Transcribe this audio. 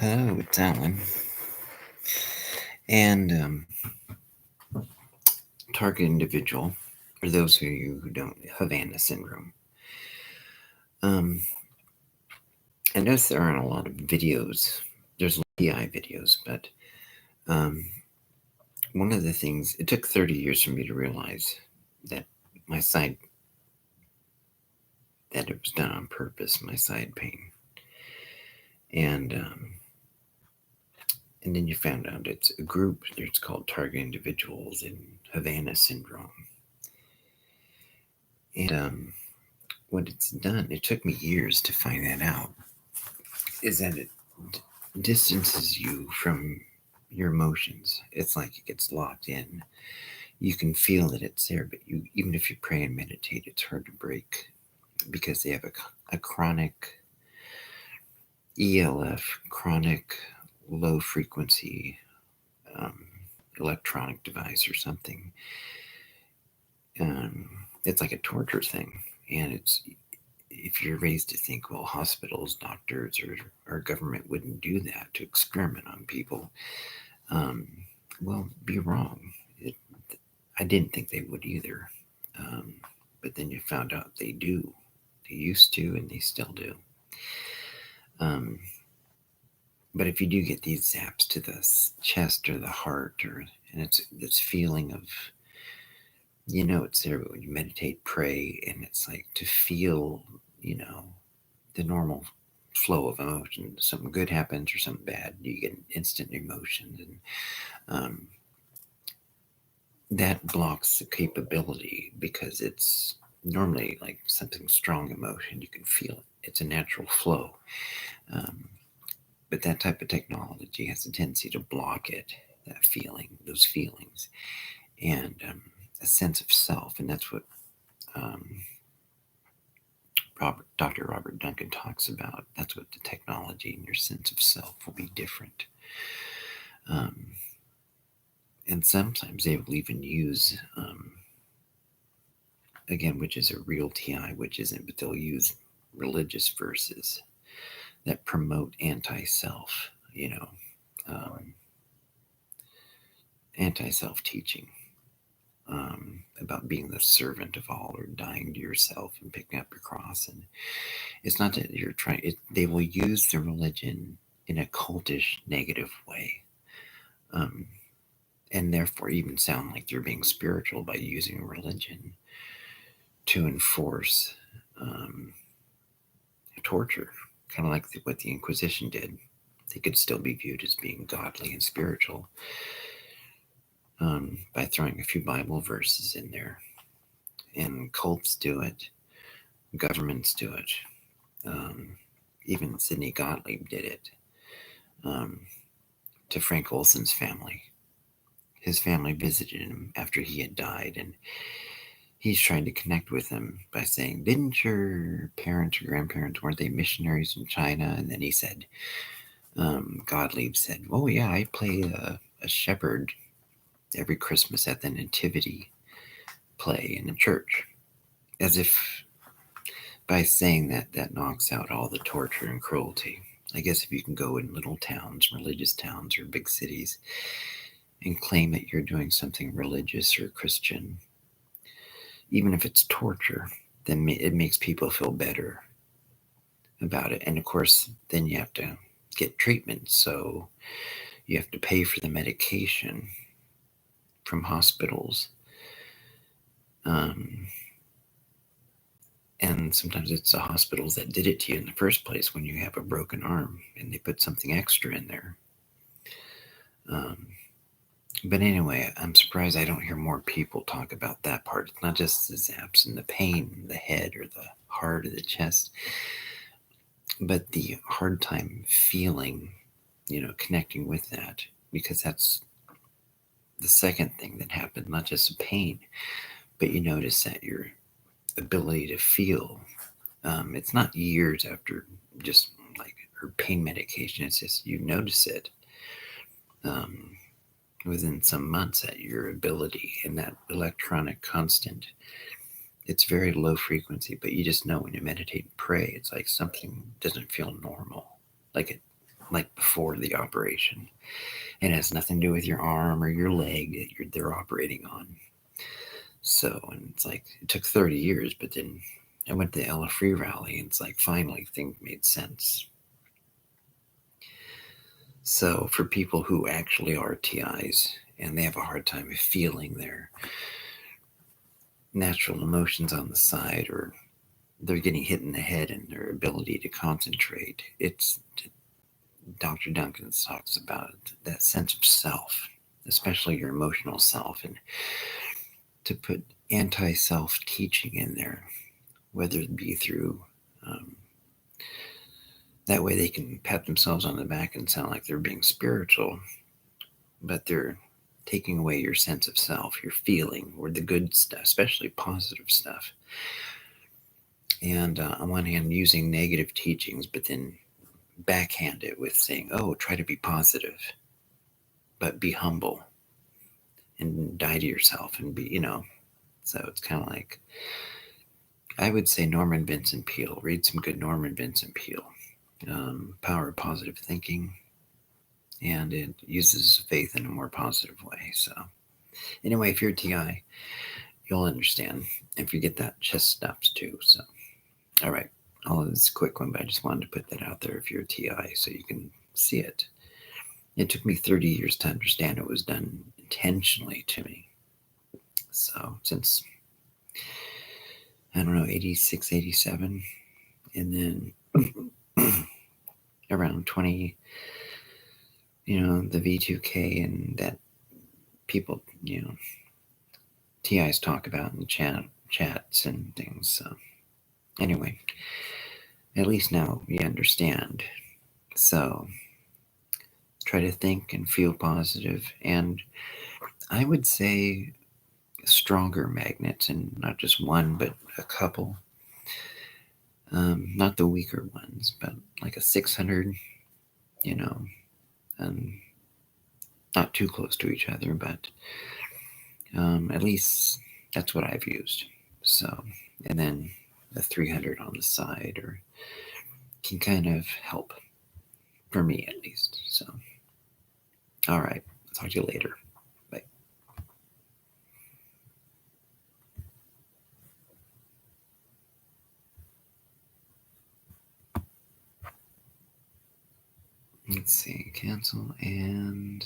Hello, it's Alan. And target individual, for those of you who don't, Havana Syndrome. I noticed there aren't a lot of videos. There's PI videos, but one of the things, it took 30 years for me to realize that my side, that it was done on purpose, my side pain. And then you found out it's a group, it's called Target Individuals in Havana Syndrome. And what it's done, it took me years to find that out, is that it distances you from your emotions. It's like it gets locked in. You can feel that it's there, but even if you pray and meditate, it's hard to break because they have a chronic E.L.F, chronic low frequency electronic device or something. It's like a torture thing, and it's, if you're raised to think, well, hospitals, doctors, or government wouldn't do that to experiment on people, well, be wrong. I didn't think they would either, but then you found out they do. They used to, and they still do. But if you do get these zaps to the chest or the heart, and it's this feeling of, it's there when you meditate, pray, and it's like to feel, the normal flow of emotion. Something good happens or something bad, you get instant emotions, and that blocks the capability because it's normally like something strong emotion. You can feel it. It's a natural flow. But that type of technology has a tendency to block it, that feeling, those feelings, and a sense of self. And that's what Dr. Robert Duncan talks about. That's what the technology and your sense of self will be different. And sometimes they will even use, again, which is a real TI, which isn't, but they'll use religious verses that promote anti-self, anti-self teaching, about being the servant of all, or dying to yourself and picking up your cross. And it's not that you're trying, they will use the religion in a cultish, negative way. And therefore even sound like they're being spiritual by using religion to enforce torture, kind of like what the Inquisition did. They could still be viewed as being godly and spiritual by throwing a few Bible verses in there. And cults do it, governments do it. Even Sidney Gottlieb did it to Frank Olson's family. His family visited him after he had died, and he's trying to connect with them by saying, didn't your parents or grandparents, weren't they missionaries in China? And then he said, Gottlieb said, oh yeah, I play a shepherd every Christmas at the Nativity play in the church. As if by saying that, that knocks out all the torture and cruelty. I guess if you can go in little towns, religious towns, or big cities, and claim that you're doing something religious or Christian, even if it's torture, then it makes people feel better about it. And of course, then you have to get treatment. So you have to pay for the medication from hospitals. And sometimes it's the hospitals that did it to you in the first place when you have a broken arm, and they put something extra in there. But anyway, I'm surprised I don't hear more people talk about that part. It's not just the zaps and the pain in the head or the heart or the chest, but the hard time feeling, connecting with that, because that's the second thing that happened, not just the pain, but you notice that your ability to feel, it's not years after just like her pain medication, it's just you notice it within some months, at your ability and that electronic constant. It's very low frequency, but you just know when you meditate and pray, it's like something doesn't feel normal, like like before the operation. It has nothing to do with your arm or your leg that they're operating on. So, and it's like, it took 30 years, but then I went to the E.L.F. Free Rally, and it's like, finally, things made sense. So, for people who actually are TIs and they have a hard time feeling their natural emotions on the side, or they're getting hit in the head and their ability to concentrate, it's Dr. Duncan talks about that sense of self, especially your emotional self, and to put anti-self teaching in there, whether it be through um, that way they can pat themselves on the back and sound like they're being spiritual, but they're taking away your sense of self, your feeling, or the good stuff, especially positive stuff. And on one hand, using negative teachings, but then backhand it with saying, oh, try to be positive, but be humble and die to yourself and be, so it's kind of like, I would say Norman Vincent Peale. Read some good Norman Vincent Peale. Power of Positive Thinking, and it uses faith in a more positive way. So, anyway, if you're a TI, you'll understand. If you get that, chest stops too. So, all right, all of this is a quick one, but I just wanted to put that out there if you're a TI so you can see it. It took me 30 years to understand it was done intentionally to me. So, since I don't know, 86, 87, and then around 20, the V2K and that people, TIs talk about in chats and things. So anyway, at least now we understand. So try to think and feel positive, and I would say stronger magnets, and not just one, but a couple. Not the weaker ones, but like a 600, not too close to each other, but at least that's what I've used. So, and then a 300 on the side, or can kind of help for me at least. So, all right, talk to you later. Bye. Let's see, cancel and